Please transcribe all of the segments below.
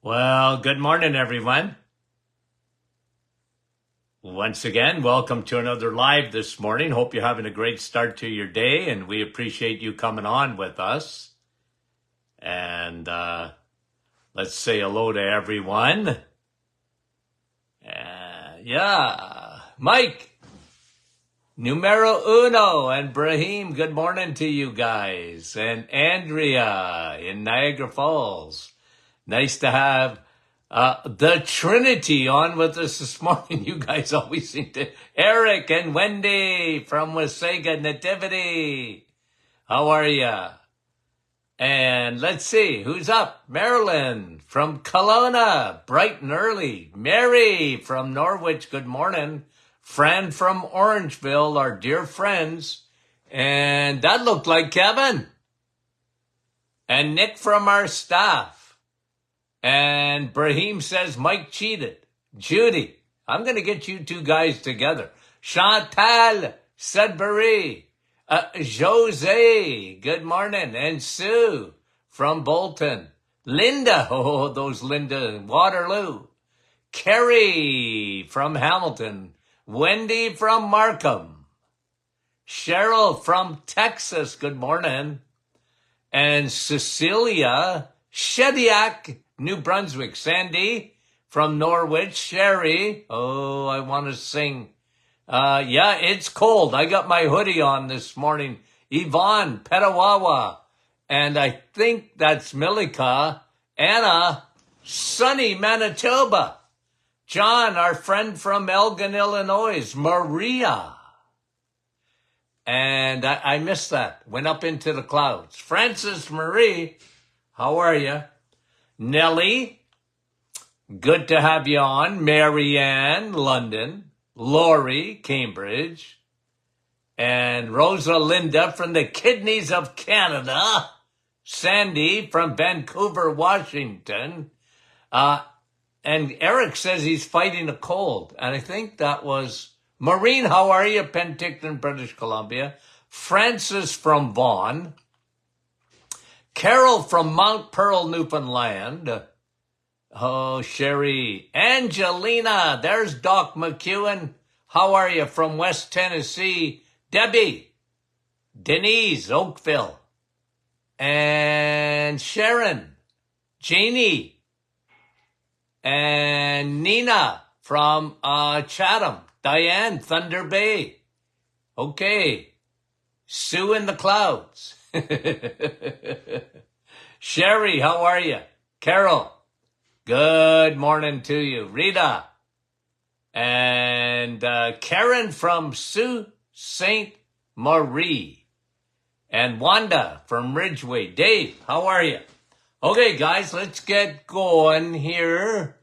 Well, good morning, everyone. Once again, welcome to another live this morning. Hope you're having a great start to your day, and we appreciate you coming on with us. And let's say hello to everyone. Mike, numero uno, and Brahim, good morning to you guys. And Andrea in Niagara Falls. Nice to have the Trinity on with us this morning. You guys always seem to. Eric and Wendy from Wasaga Nativity. How are ya? And let's see, who's up? Marilyn from Kelowna, bright and early. Mary from Norwich, good morning. Fran from Orangeville, our dear friends. And that looked like Kevin. And Nick from our staff. And Brahim says Mike cheated. Judy, I'm going to get you two guys together. Chantal Sudbury. Jose, good morning. And Sue from Bolton. Linda, oh, those Linda, Waterloo. Kerry from Hamilton. Wendy from Markham. Cheryl from Texas, good morning. And Cecilia Shediak, New Brunswick. Sandy from Norwich. Sherry, oh, I want to sing. Yeah, it's cold. I got my hoodie on this morning. Yvonne, Petawawa. And I think that's Milika. Anna, sunny Manitoba. John, our friend from Elgin, Illinois. Maria. And I missed that. Went up into the clouds. Francis Marie, how are you? Nellie, good to have you on. Marianne, London. Lori, Cambridge, and Rosalinda from the Kidneys of Canada, Sandy from Vancouver, Washington, and Eric says he's fighting a cold, and I think that was Maureen, how are you, Penticton, British Columbia, Francis from Vaughan, Carol from Mount Pearl, Newfoundland, oh, Sherry. Angelina, there's Doc McEwen. How are you from West Tennessee? Debbie. Denise, Oakville. And Sharon. Jeannie. And Nina from Chatham. Diane, Thunder Bay. Okay. Sue in the clouds. Sherry, how are you? Carol. Good morning to you. Rita. And Karen from Sault Ste. Marie. And Wanda from Ridgeway. Dave, how are you? Okay, guys, let's get going here.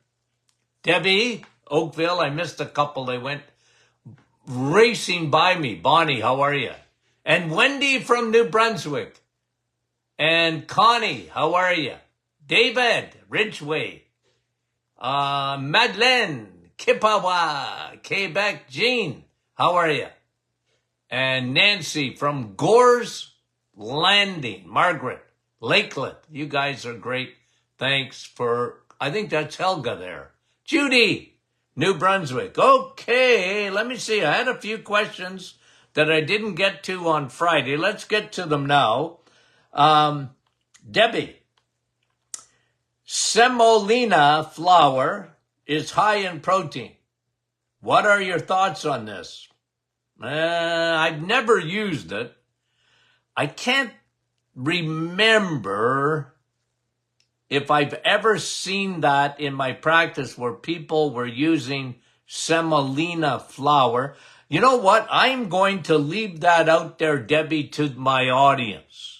Debbie, Oakville, I missed a couple. They went racing by me. Bonnie, how are you? And Wendy from New Brunswick. And Connie, how are you? David, Ridgeway. Madeleine, Kippawa, Quebec. Jean, how are you? And Nancy from Gores Landing. Margaret, Lakeland, you guys are great. Thanks for, I think that's Helga there. Judy, New Brunswick. Okay, let me see. I had a few questions that I didn't get to on Friday. Let's get to them now. Debbie. Semolina flour is high in protein. What are your thoughts on this? I've never used it. I can't remember if I've ever seen that in my practice where people were using semolina flour. You know what? I'm going to leave that out there, Debbie, to my audience.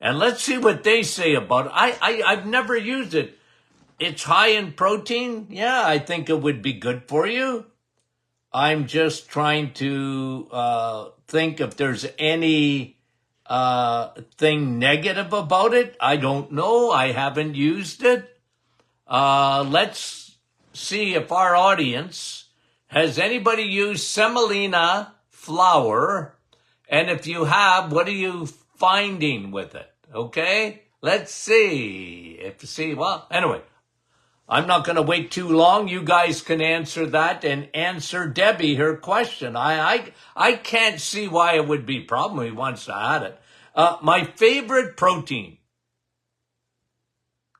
And let's see what they say about it. I've never used it. It's high in protein. Yeah, I think it would be good for you. I'm just trying to think if there's any thing negative about it. I don't know. I haven't used it. Let's see if our audience has anybody used semolina flour, and if you have, what are you finding with it? Okay, let's see. Well, anyway, I'm not going to wait too long. You guys can answer that and answer Debbie her question. I can't see why it would be a problem. He wants to add it. My favorite protein.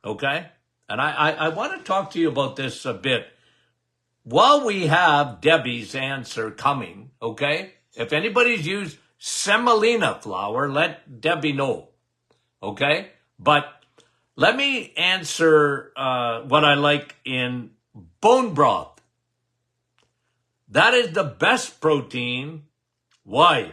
Okay? And I want to talk to you about this a bit. While we have Debbie's answer coming, okay? If anybody's used semolina flour, let Debbie know. Okay? But let me answer what I like in bone broth. That is the best protein. Why?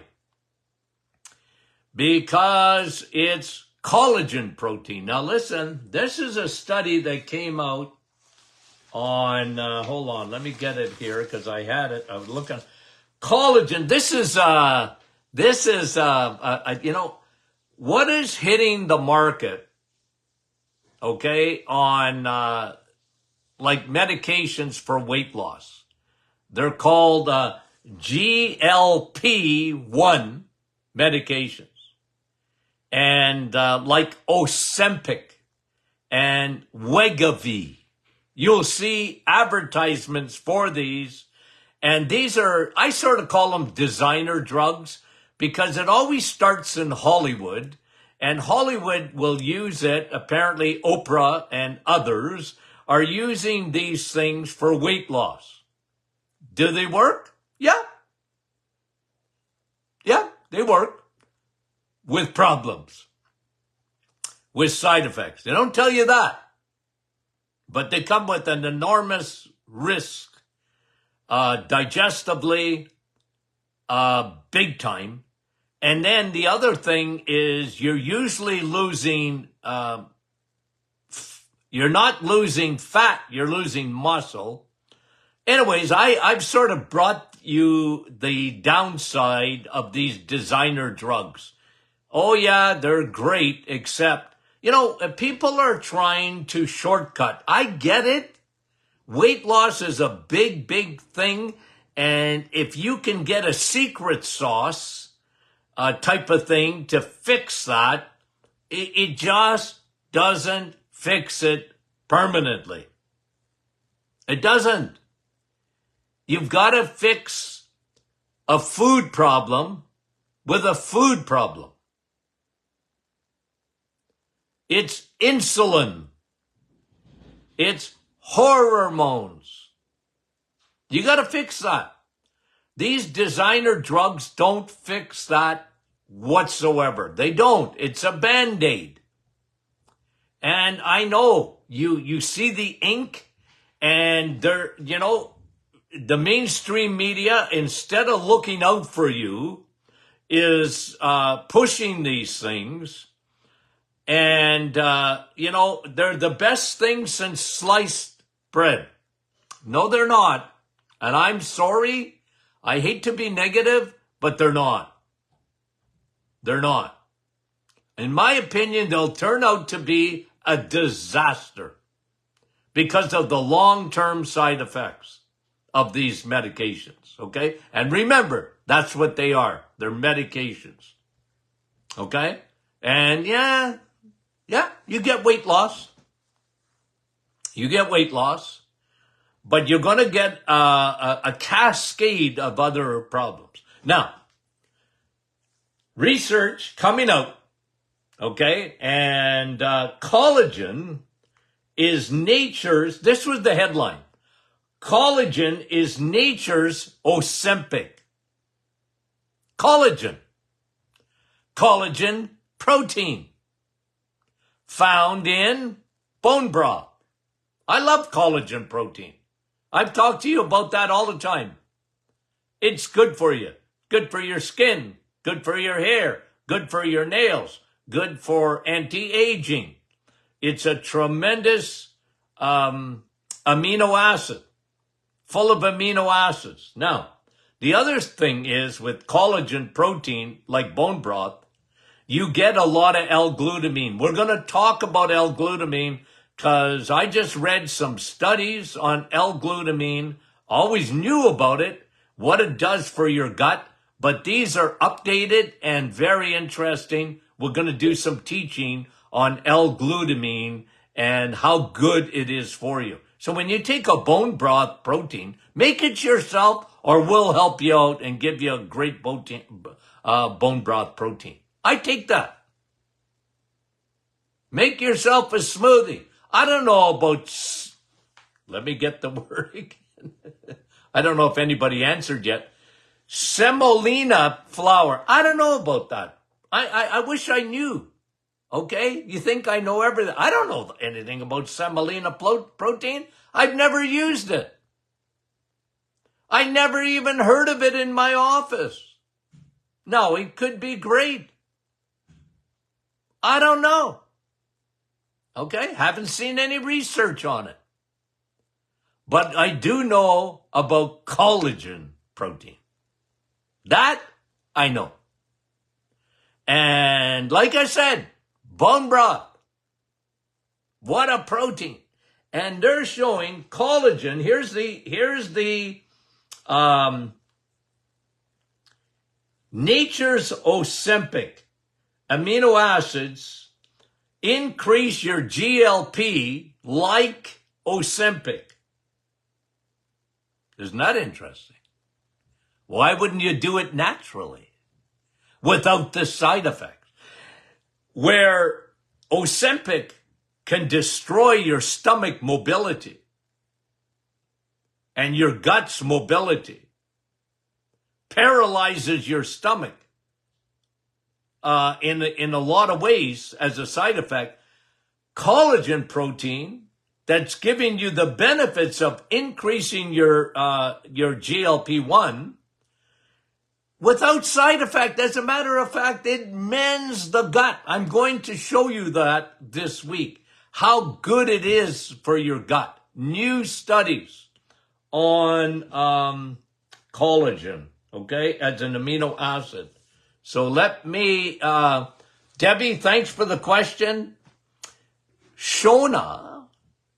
Because it's collagen protein. Now listen, this is a study that came out on, hold on, let me get it here because I had it. I was looking. Collagen, this is you know, what is hitting the market, okay, on like medications for weight loss. They're called GLP-1 medications. And like Ozempic and Wegovy. You'll see advertisements for these. And these are, I sort of call them designer drugs because it always starts in Hollywood. And Hollywood will use it. Apparently, Oprah and others are using these things for weight loss. Do they work? Yeah. Yeah, they work. With problems. With side effects. They don't tell you that. But they come with an enormous risk. Digestively, big time. And then the other thing is you're usually losing, you're not losing fat, you're losing muscle. Anyways, I've sort of brought you the downside of these designer drugs. Oh yeah, they're great, except, you know, people are trying to shortcut. I get it. Weight loss is a big, big thing. And if you can get a secret sauce type of thing to fix that, it just doesn't fix it permanently. It doesn't. You've got to fix a food problem with a food problem. It's insulin. It's hormones. You got to fix that. These designer drugs don't fix that whatsoever. They don't. It's a Band-Aid. And I know you see the ink and they're, you know, the mainstream media, instead of looking out for you, is pushing these things. And, you know, they're the best thing since sliced bread. No, they're not. And I'm sorry. I hate to be negative, but they're not. They're not. In my opinion, they'll turn out to be a disaster because of the long-term side effects of these medications, okay? And remember, that's what they are. They're medications, okay? And yeah, you get weight loss. You get weight loss, but you're going to get a cascade of other problems. Now, research coming out, okay, and collagen is nature's, this was the headline, collagen is nature's Ozempic. Collagen protein found in bone broth. I love collagen protein. I've talked to you about that all the time. It's good for you. Good for your skin. Good for your hair. Good for your nails. Good for anti-aging. It's a tremendous amino acid. Full of amino acids. Now, the other thing is with collagen protein, like bone broth, you get a lot of L-glutamine. We're going to talk about L-glutamine because I just read some studies on L-glutamine. Always knew about it, what it does for your gut, but these are updated and very interesting. We're going to do some teaching on L-glutamine and how good it is for you. So when you take a bone broth protein, make it yourself, or we'll help you out and give you a great bone broth protein. I take that. Make yourself a smoothie. I don't know about, let me get the word again. I don't know if anybody answered yet. Semolina flour. I don't know about that. I wish I knew. Okay? You think I know everything? I don't know anything about semolina protein. I've never used it. I never even heard of it in my office. No, it could be great. I don't know. Okay? Haven't seen any research on it. But I do know about collagen protein. That I know. And like I said, bone broth. What a protein. And they're showing collagen. Here's the Nature's Ozempic amino acids increase your GLP like Ozempic. Isn't that interesting? Why wouldn't you do it naturally without the side effects? Where Ozempic can destroy your stomach mobility and your gut's mobility, paralyzes your stomach in a lot of ways as a side effect. Collagen protein that's giving you the benefits of increasing your GLP-1 without side effect. As a matter of fact, it mends the gut. I'm going to show you that this week, how good it is for your gut. New studies on collagen, okay, as an amino acid. So let me, Debbie, thanks for the question. Shona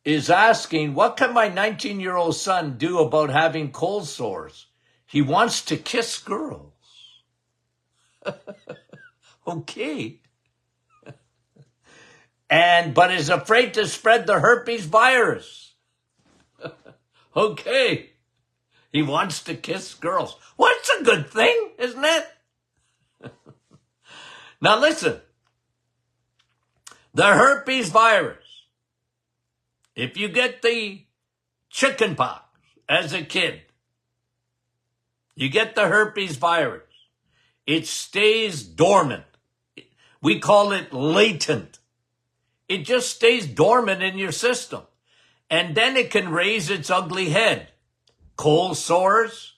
is asking, what can my 19-year-old son do about having cold sores? He wants to kiss girls. Okay. But is afraid to spread the herpes virus. Okay. He wants to kiss girls. Well, it's a good thing, isn't it? Now listen. The herpes virus. If you get the chicken pox as a kid, you get the herpes virus. It stays dormant. We call it latent. It just stays dormant in your system. And then it can raise its ugly head. Cold sores,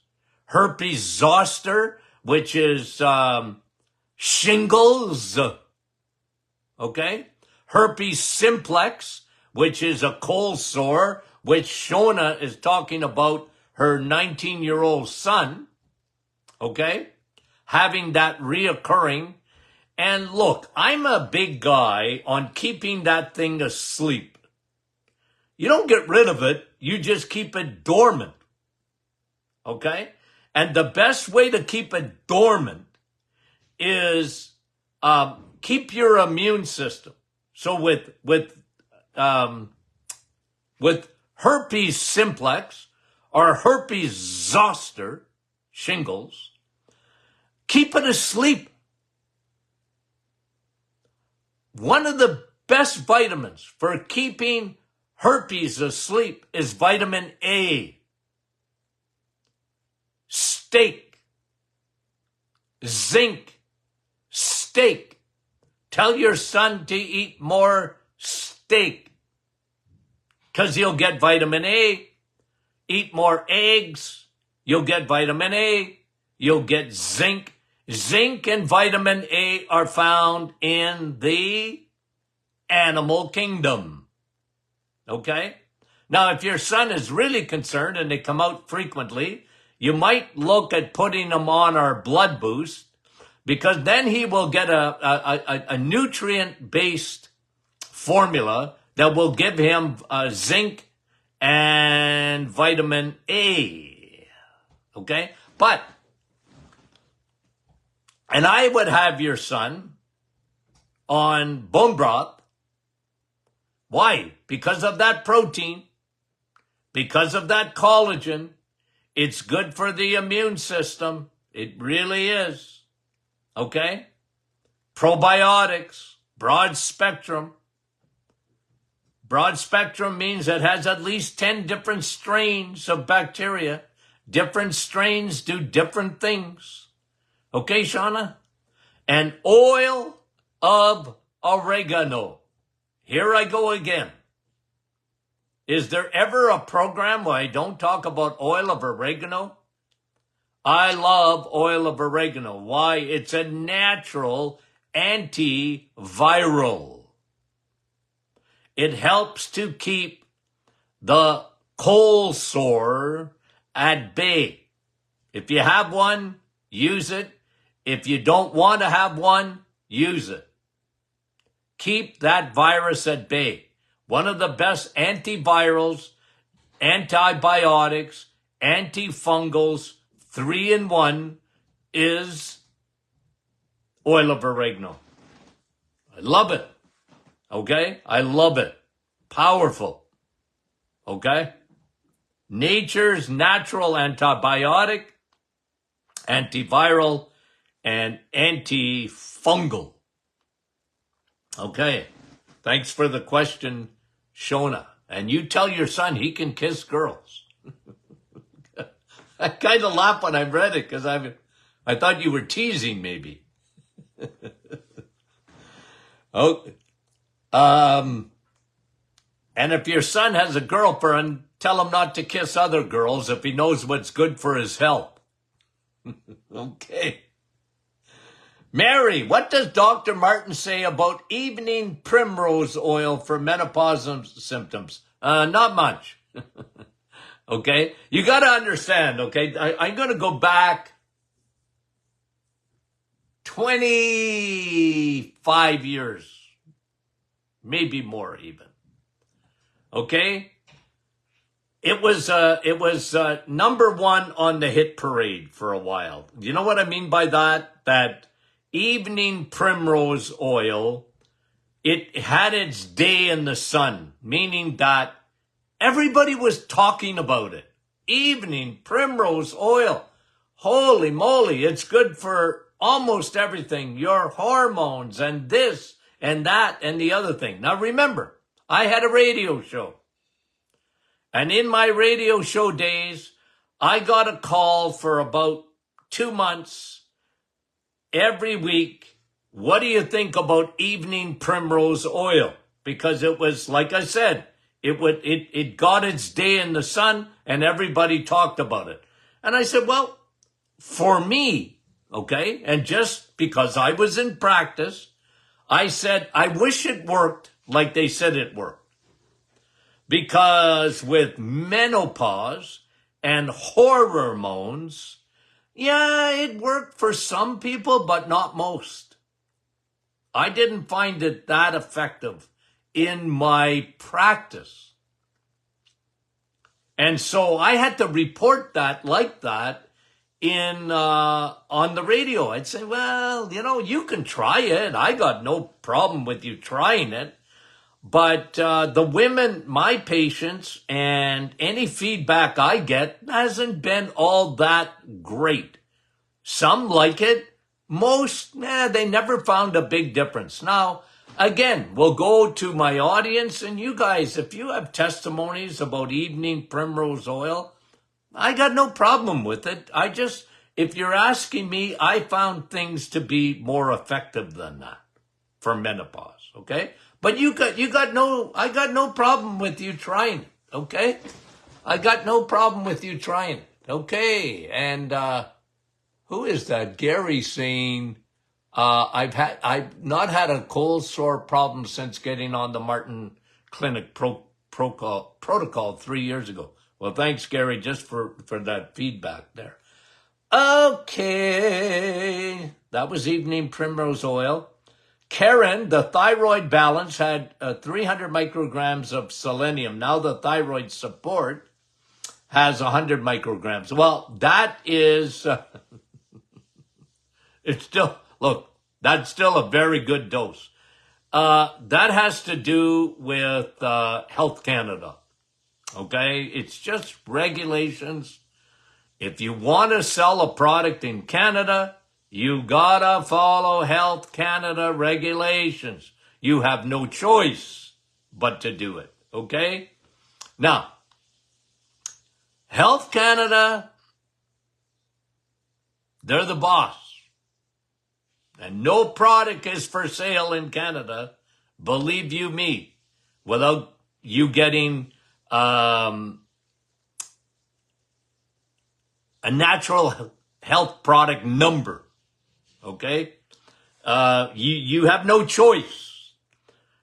herpes zoster, which is shingles, okay? Herpes simplex, which is a cold sore, which Shona is talking about her 19-year-old son, okay? Having that reoccurring. And look, I'm a big guy on keeping that thing asleep. You don't get rid of it, you just keep it dormant, okay? And the best way to keep it dormant is keep your immune system. So with herpes simplex or herpes zoster, shingles, keep it asleep. One of the best vitamins for keeping herpes asleep is vitamin A. Steak, zinc, steak. Tell your son to eat more steak because he'll get vitamin A. Eat more eggs. You'll get vitamin A. You'll get zinc. Zinc and vitamin A are found in the animal kingdom. Okay? Now, if your son is really concerned and they come out frequently, you might look at putting him on our blood boost, because then he will get a nutrient-based formula that will give him zinc and vitamin A. Okay? And I would have your son on bone broth Why? Because of that protein, because of that collagen. It's good for the immune system. It really is. Okay? Probiotics, broad spectrum. Broad spectrum means it has at least 10 different strains of bacteria. Different strains do different things. Okay, Shauna? And oil of oregano. Here I go again. Is there ever a program where I don't talk about oil of oregano? I love oil of oregano. Why? It's a natural antiviral. It helps to keep the cold sore at bay. If you have one, use it. If you don't want to have one, use it. Keep that virus at bay. One of the best antivirals, antibiotics, antifungals, 3-in-1 is oil of oregano. I love it. Okay? I love it. Powerful. Okay? Nature's natural antibiotic, antiviral, and antifungal. Okay. Thanks for the question, Shona. And you tell your son he can kiss girls. I kind of laughed when I read it because I thought you were teasing maybe. Okay. And if your son has a girlfriend, tell him not to kiss other girls if he knows what's good for his health. Okay. Mary, what does Dr. Martin say about evening primrose oil for menopause symptoms? Not much. Okay. You got to understand. Okay. I'm going to go back 25 years. Maybe more even. Okay? It was number one on the hit parade for a while. You know what I mean by that? That evening primrose oil, it had its day in the sun, meaning that everybody was talking about it. Evening primrose oil. Holy moly, it's good for almost everything. Your hormones and this and that and the other thing. Now remember, I had a radio show. And in my radio show days, I got a call for about 2 months every week. What do you think about evening primrose oil? Because it was, like I said, it got its day in the sun and everybody talked about it. And I said, well, for me, okay, and just because I was in practice, I said, I wish it worked like they said it worked. Because with menopause and hormones, yeah, it worked for some people, but not most. I didn't find it that effective in my practice. And so I had to report that like that on the radio. I'd say, well, you can try it. I got no problem with you trying it. But the women, my patients, and any feedback I get hasn't been all that great. Some like it. Most, they never found a big difference. Now, again, we'll go to my audience, and you guys, if you have testimonies about evening primrose oil, I got no problem with it. If you're asking me, I found things to be more effective than that for menopause, okay? But I got no problem with you trying it, okay? I got no problem with you trying it, okay? And who is that? Gary saying, I've not had a cold sore problem since getting on the Martin Clinic protocol 3 years ago. Well, thanks, Gary, just for that feedback there. Okay, that was evening primrose oil. Karen, the thyroid balance had 300 micrograms of selenium. Now the thyroid support has 100 micrograms. Well, that is, that's still a very good dose. that has to do with Health Canada. Okay? It's just regulations. If you want to sell a product in Canada, you gotta follow Health Canada regulations. You have no choice but to do it. Okay? Now, Health Canada, they're the boss. And no product is for sale in Canada, believe you me, without you getting a natural health product number. Okay? You have no choice.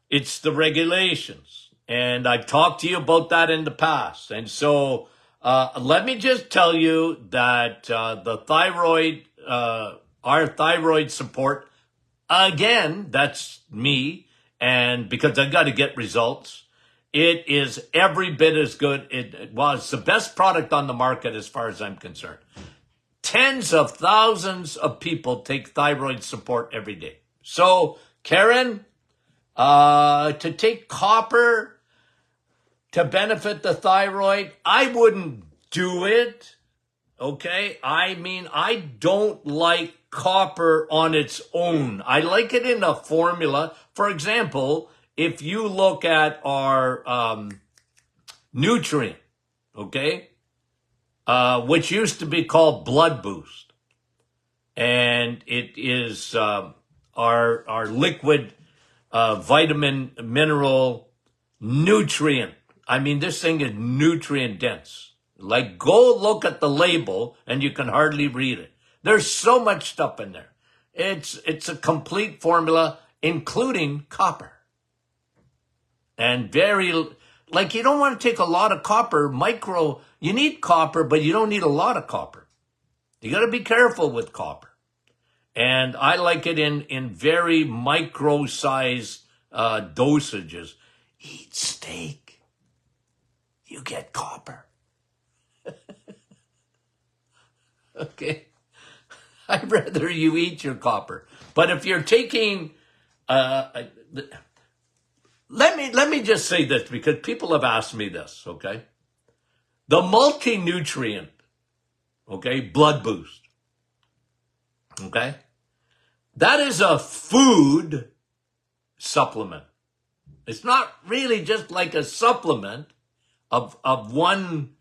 It's the regulations. And I've talked to you about that in the past. And so let me just tell you that the thyroid, our thyroid support, again, that's me, and because I got to get results, it is every bit as good. It was the best product on the market as far as I'm concerned. Tens of thousands of people take thyroid support every day. So, Karen, to take copper to benefit the thyroid, I wouldn't do it. Okay? I mean, I don't like copper on its own. I like it in a formula. For example, if you look at our nutrient, okay, which used to be called Blood Boost, and it is our liquid vitamin, mineral, nutrient. I mean, this thing is nutrient dense. Like, go look at the label and you can hardly read it. There's so much stuff in there. It's a complete formula, including copper. And like, you don't want to take a lot of copper, you need copper, but you don't need a lot of copper. You got to be careful with copper. And I like it in very micro size dosages. Eat steak. You get copper. Okay. I'd rather you eat your copper. But if you're taking, let me just say this, because people have asked me this, okay? The multi-nutrient, okay, Blood Boost, okay? That is a food supplement. It's not really just like a supplement of one,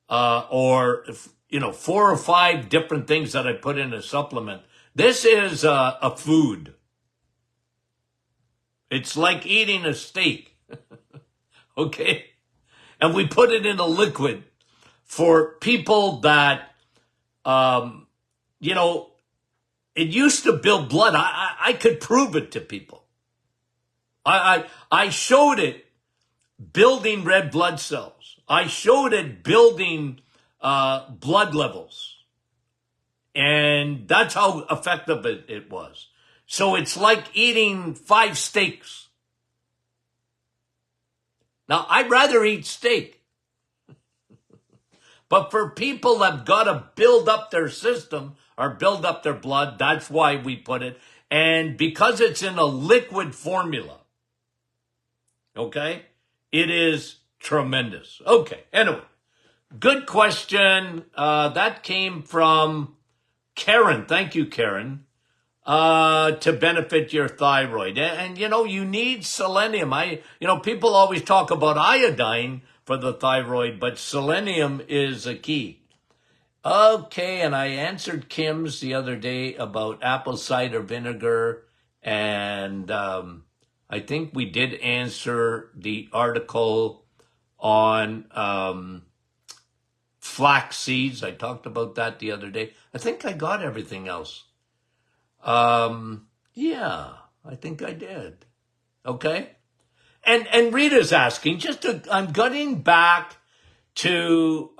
or 4 or 5 different things that I put in a supplement. This is a food. It's like eating a steak, okay? And we put it in a liquid for people that, it used to build blood. I could prove it to people. I showed it building red blood cells. I showed it building blood levels. And that's how effective it was. So it's like eating 5 steaks. Now, I'd rather eat steak. But for people that got to build up their system or build up their blood, that's why we put it. And because it's in a liquid formula, okay, it is tremendous. Okay, anyway. Good question. That came from Karen. Thank you, Karen. To benefit your thyroid. And you need selenium. People always talk about iodine for the thyroid, but selenium is a key. Okay, and I answered Kim's the other day about apple cider vinegar, and I think we did answer the article on flax seeds. I talked about that the other day. I think I got everything else. Yeah, I think I did. Okay. And Rita's asking, I'm getting back to,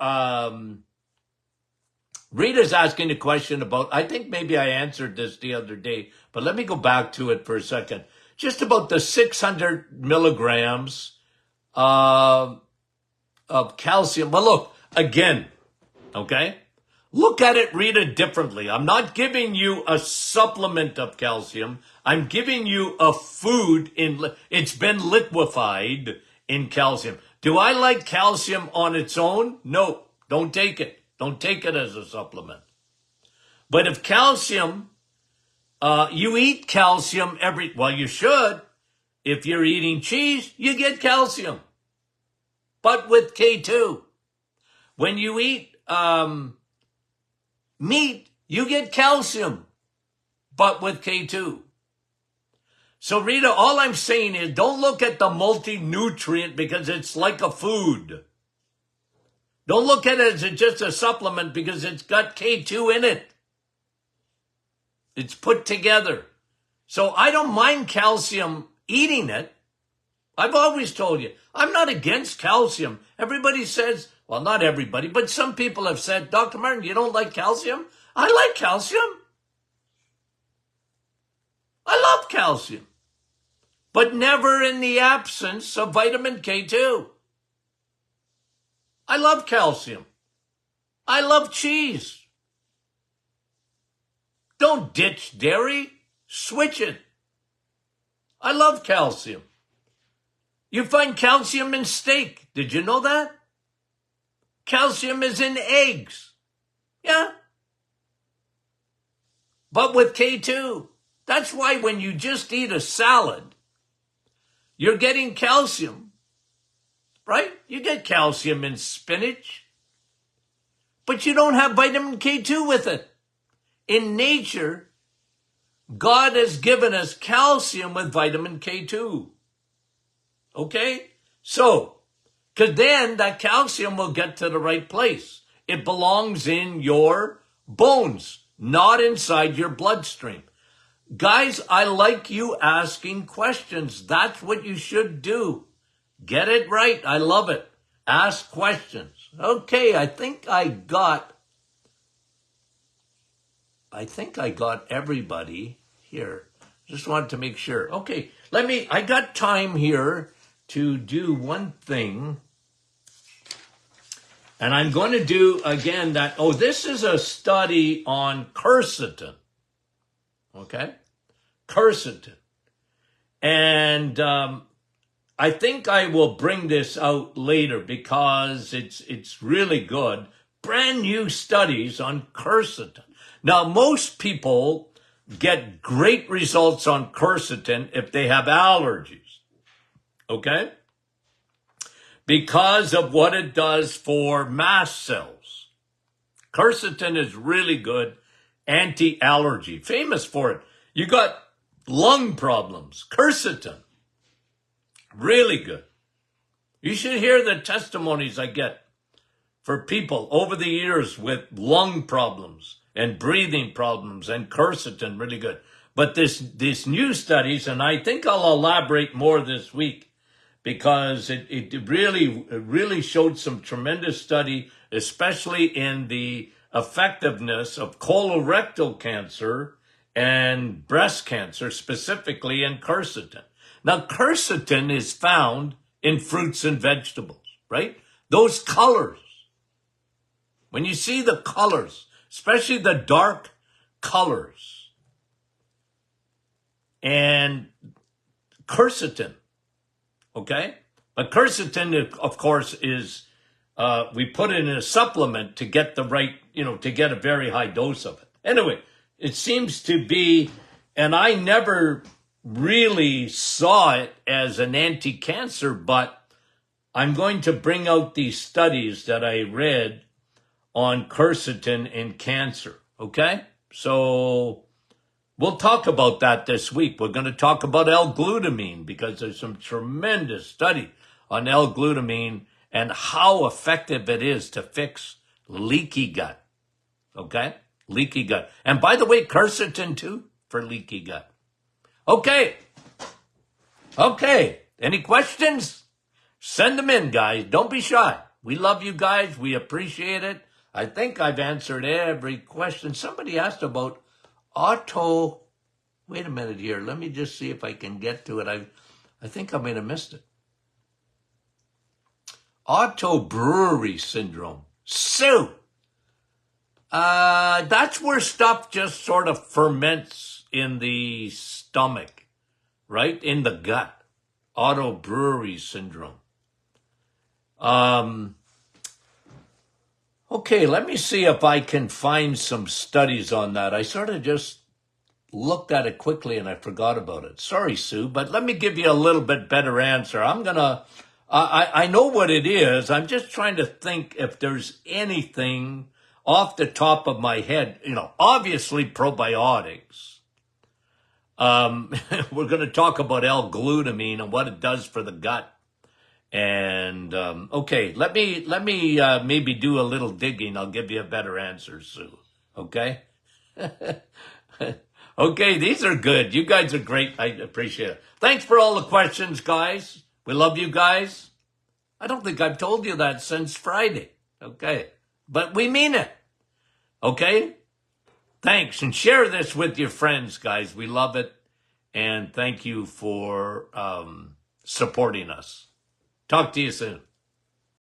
Rita's asking a question about, I think maybe I answered this the other day, but let me go back to it for a second. Just about the 600 milligrams of calcium. Well, look, again, okay? Look at it, read it differently. I'm not giving you a supplement of calcium. I'm giving you a food it's been liquefied in calcium. Do I like calcium on its own? No, don't take it. Don't take it as a supplement. But if calcium, you eat calcium well, you should. If you're eating cheese, you get calcium. But with K2. When you eat meat, you get calcium, but with K2. So Rita, all I'm saying is don't look at the multi-nutrient because it's like a food. Don't look at it as just a supplement because it's got K2 in it. It's put together. So I don't mind calcium eating it. I've always told you, I'm not against calcium. Everybody says, well, not everybody, but some people have said, Dr. Martin, you don't like calcium? I like calcium. I love calcium. But never in the absence of vitamin K2. I love calcium. I love cheese. Don't ditch dairy. Switch it. I love calcium. You find calcium in steak. Did you know that? Calcium is in eggs. Yeah. But with K2. That's why when you just eat a salad, you're getting calcium. Right? You get calcium in spinach. But you don't have vitamin K2 with it. In nature, God has given us calcium with vitamin K2. Okay? So, because then that calcium will get to the right place. It belongs in your bones, not inside your bloodstream. Guys, I like you asking questions. That's what you should do. Get it right. I love it. Ask questions. Okay, I think I got everybody here. Just wanted to make sure. Okay, I got time here to do one thing. And I'm going to do again this is a study on quercetin. Okay? Quercetin. And I think I will bring this out later because it's really good. Brand new studies on quercetin. Now, most people get great results on quercetin if they have allergies. Okay? Because of what it does for mast cells. Quercetin is really good anti-allergy. Famous for it. You got lung problems. Quercetin. Really good. You should hear the testimonies I get for people over the years with lung problems and breathing problems and quercetin, really good. But this new studies, and I think I'll elaborate more this week because it really showed some tremendous study, especially in the effectiveness of colorectal cancer and breast cancer, specifically in quercetin. Now, quercetin is found in fruits and vegetables, right? Those colors. When you see the colors, especially the dark colors, and quercetin, okay? But quercetin, of course, is, we put it in a supplement to get the right, to get a very high dose of it. Anyway, it seems to be, and I never really saw it as an anti-cancer, but I'm going to bring out these studies that I read on quercetin in cancer, okay? So we'll talk about that this week. We're going to talk about L-glutamine because there's some tremendous study on L-glutamine and how effective it is to fix leaky gut, okay? Leaky gut. And by the way, quercetin too for leaky gut. Okay. Any questions? Send them in, guys. Don't be shy. We love you guys. We appreciate it. I think I've answered every question. Somebody asked about auto. Wait a minute here. Let me just see if I can get to it. I think I may have missed it. Auto brewery syndrome. Sue. That's where stuff just sort of ferments in the stomach, right? In the gut. Autobrewery syndrome. Okay, let me see if I can find some studies on that. I sort of just looked at it quickly and I forgot about it. Sorry, Sue, but let me give you a little bit better answer. I know what it is. I'm just trying to think if there's anything off the top of my head. Obviously probiotics. We're going to talk about L-glutamine and what it does for the gut. And okay, let me maybe do a little digging. I'll give you a better answer, Sue. Okay? Okay, these are good. You guys are great. I appreciate it. Thanks for all the questions, guys. We love you guys. I don't think I've told you that since Friday. Okay. But we mean it. Okay? Thanks. And share this with your friends, guys. We love it. And thank you for supporting us. Talk to you soon.